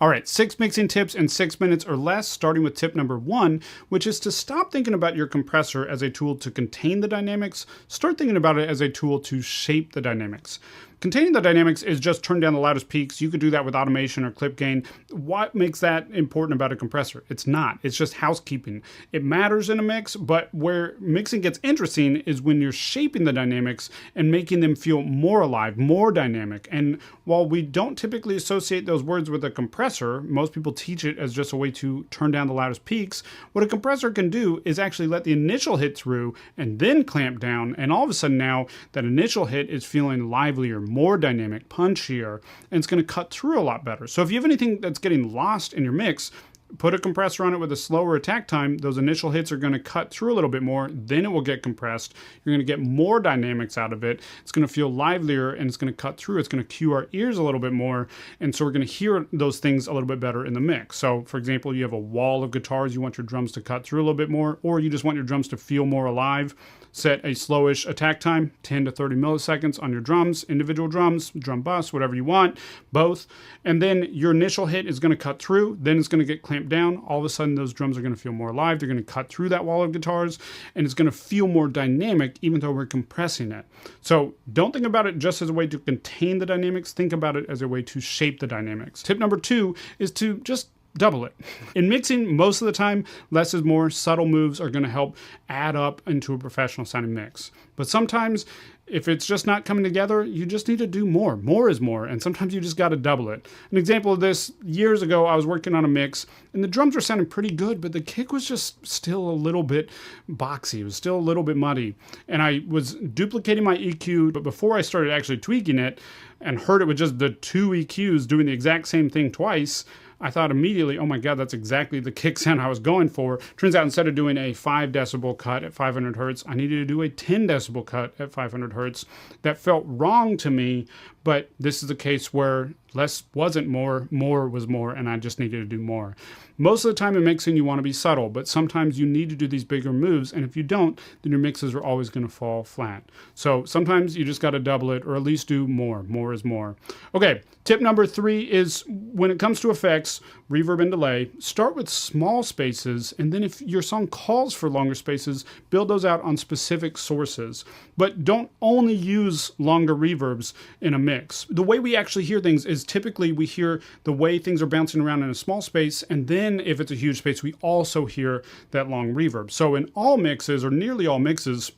All right, 6 mixing tips in 6 minutes or less, starting with tip number 1, which is to stop thinking about your compressor as a tool to contain the dynamics. Start thinking about it as a tool to shape the dynamics. Containing the dynamics is just turn down the loudest peaks. You could do that with automation or clip gain. What makes that important about a compressor? It's not. It's just housekeeping. It matters in a mix, but where mixing gets interesting is when you're shaping the dynamics and making them feel more alive, more dynamic. And while we don't typically associate those words with a compressor, most people teach it as just a way to turn down the loudest peaks. What a compressor can do is actually let the initial hit through and then clamp down. And all of a sudden now that initial hit is feeling livelier, more dynamic, punchier, and it's going to cut through a lot better. So if you have anything that's getting lost in your mix, put a compressor on it with a slower attack time. Those initial hits are going to cut through a little bit more. Then it will get compressed. You're going to get more dynamics out of it. It's going to feel livelier and it's going to cut through. It's going to cue our ears a little bit more. And so we're going to hear those things a little bit better in the mix. So for example, you have a wall of guitars. You want your drums to cut through a little bit more, or you just want your drums to feel more alive. Set a slowish attack time, 10 to 30 milliseconds on your drums, individual drums, drum bus, whatever you want, both. And then your initial hit is going to cut through, then it's going to get clamped down. All of a sudden, those drums are going to feel more alive. They're going to cut through that wall of guitars, and it's going to feel more dynamic, even though we're compressing it. So don't think about it just as a way to contain the dynamics. Think about it as a way to shape the dynamics. Tip number 2 is to just double it. In mixing, most of the time, less is more. Subtle moves are going to help add up into a professional sounding mix. But sometimes, if it's just not coming together, you just need to do more. More is more, and sometimes you just got to double it. An example of this, years ago, I was working on a mix, and the drums were sounding pretty good, but the kick was just still a little bit boxy. It was still a little bit muddy. And I was duplicating my EQ, but before I started actually tweaking it and heard it with just the 2 EQs doing the exact same thing twice, I thought immediately, oh my God, that's exactly the kick sound I was going for. Turns out instead of doing a 5 decibel cut at 500 hertz, I needed to do a 10 decibel cut at 500 hertz. That felt wrong to me, but this is a case where less wasn't more, more was more, and I just needed to do more. Most of the time in mixing, you want to be subtle, but sometimes you need to do these bigger moves, and if you don't, then your mixes are always going to fall flat. So sometimes you just got to double it, or at least do more. More is more. Okay, tip number 3 is when it comes to effects, reverb and delay, start with small spaces, and then if your song calls for longer spaces, build those out on specific sources. But don't only use longer reverbs in a mix. The way we actually hear things is typically we hear the way things are bouncing around in a small space, and then if it's a huge space, we also hear that long reverb. So in all mixes, or nearly all mixes,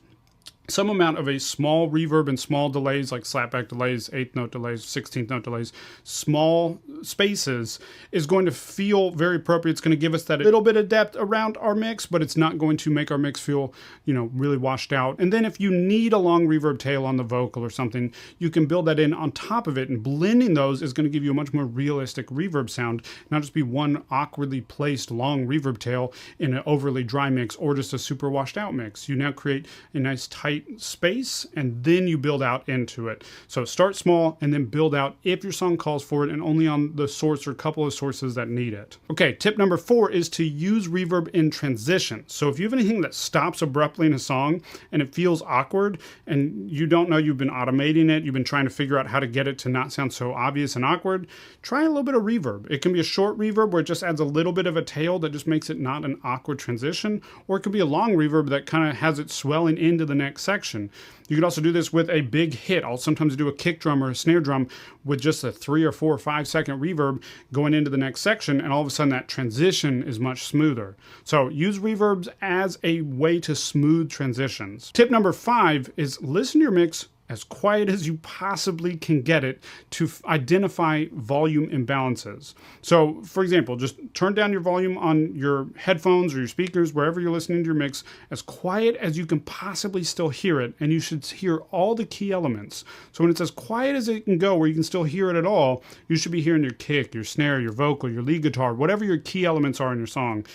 some amount of a small reverb and small delays, like slapback delays, 8th note delays, 16th note delays, small spaces, is going to feel very appropriate. It's going to give us that little bit of depth around our mix, but it's not going to make our mix feel, really washed out. And then if you need a long reverb tail on the vocal or something, you can build that in on top of it, and blending those is going to give you a much more realistic reverb sound, not just be one awkwardly placed long reverb tail in an overly dry mix or just a super washed out mix. You now create a nice tight space, and then you build out into it. So start small and then build out if your song calls for it, and only on the source or couple of sources that need it. Okay, tip number 4 is to use reverb in transition. So if you have anything that stops abruptly in a song and it feels awkward and you don't know, you've been automating it, you've been trying to figure out how to get it to not sound so obvious and awkward, try a little bit of reverb. It can be a short reverb where it just adds a little bit of a tail that just makes it not an awkward transition, or it could be a long reverb that kind of has it swelling into the next section. You could also do this with a big hit. I'll sometimes do a kick drum or a snare drum with just a 3 or 4 or 5 second reverb going into the next section, and all of a sudden that transition is much smoother. So use reverbs as a way to smooth transitions. Tip number 5 is listen to your mix as quiet as you possibly can get it to identify volume imbalances. So, for example, just turn down your volume on your headphones or your speakers, wherever you're listening to your mix, as quiet as you can possibly still hear it, and you should hear all the key elements. So when it's as quiet as it can go, where you can still hear it at all, you should be hearing your kick, your snare, your vocal, your lead guitar, whatever your key elements are in your song.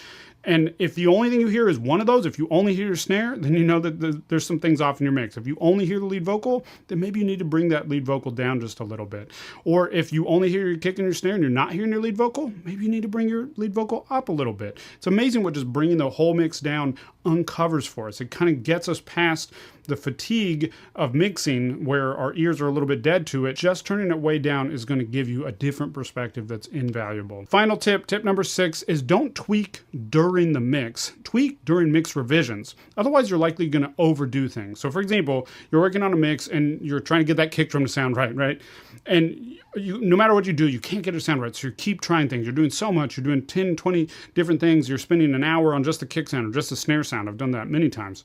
And if the only thing you hear is one of those, if you only hear your snare, then you know that there's some things off in your mix. If you only hear the lead vocal, then maybe you need to bring that lead vocal down just a little bit. Or if you only hear your kick and your snare and you're not hearing your lead vocal, maybe you need to bring your lead vocal up a little bit. It's amazing what just bringing the whole mix down uncovers for us. It kind of gets us past the fatigue of mixing where our ears are a little bit dead to it, just turning it way down is going to give you a different perspective that's invaluable. Final tip, tip number 6, is don't tweak during the mix. Tweak during mix revisions. Otherwise, you're likely going to overdo things. So for example, you're working on a mix and you're trying to get that kick drum to sound right? And no matter what you do, you can't get it to sound right. So you keep trying things. You're doing so much. You're doing 10, 20 different things. You're spending an hour on just the kick sound or just the snare sound. I've done that many times.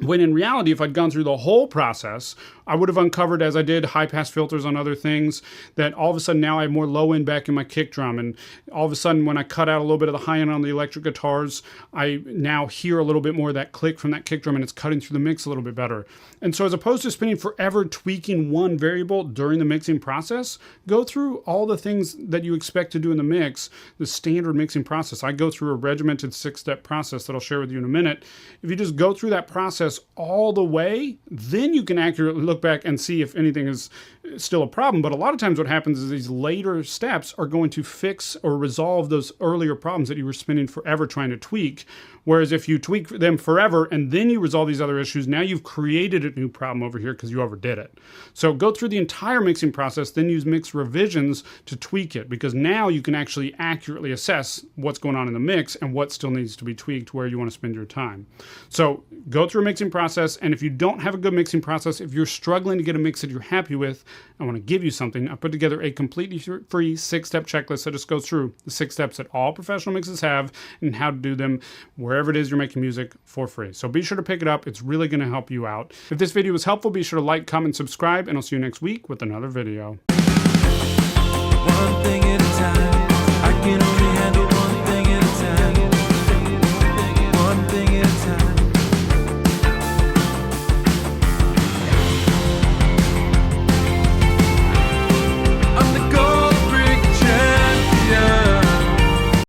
When in reality, if I'd gone through the whole process, I would have uncovered, as I did high-pass filters on other things, that all of a sudden now I have more low-end back in my kick drum. And all of a sudden, when I cut out a little bit of the high-end on the electric guitars, I now hear a little bit more of that click from that kick drum, and it's cutting through the mix a little bit better. And so as opposed to spending forever tweaking one variable during the mixing process, go through all the things that you expect to do in the mix, the standard mixing process. I go through a regimented 6-step process that I'll share with you in a minute. If you just go through that process all the way, then you can accurately look back and see if anything is still a problem. But a lot of times what happens is these later steps are going to fix or resolve those earlier problems that you were spending forever trying to tweak. Whereas if you tweak them forever and then you resolve these other issues, now you've created a new problem over here because you overdid it. So go through the entire mixing process, then use mix revisions to tweak it, because now you can actually accurately assess what's going on in the mix and what still needs to be tweaked where you want to spend your time. So go through a mixing process, and if you don't have a good mixing process, if you're struggling to get a mix that you're happy with, I want to give you something. I put together a completely free 6-step checklist that just goes through the 6 steps that all professional mixes have and how to do them wherever it is you're making music for free. So be sure to pick it up. It's really going to help you out. If this video was helpful, be sure to like, comment, subscribe, and I'll see you next week with another video. One thing at a time.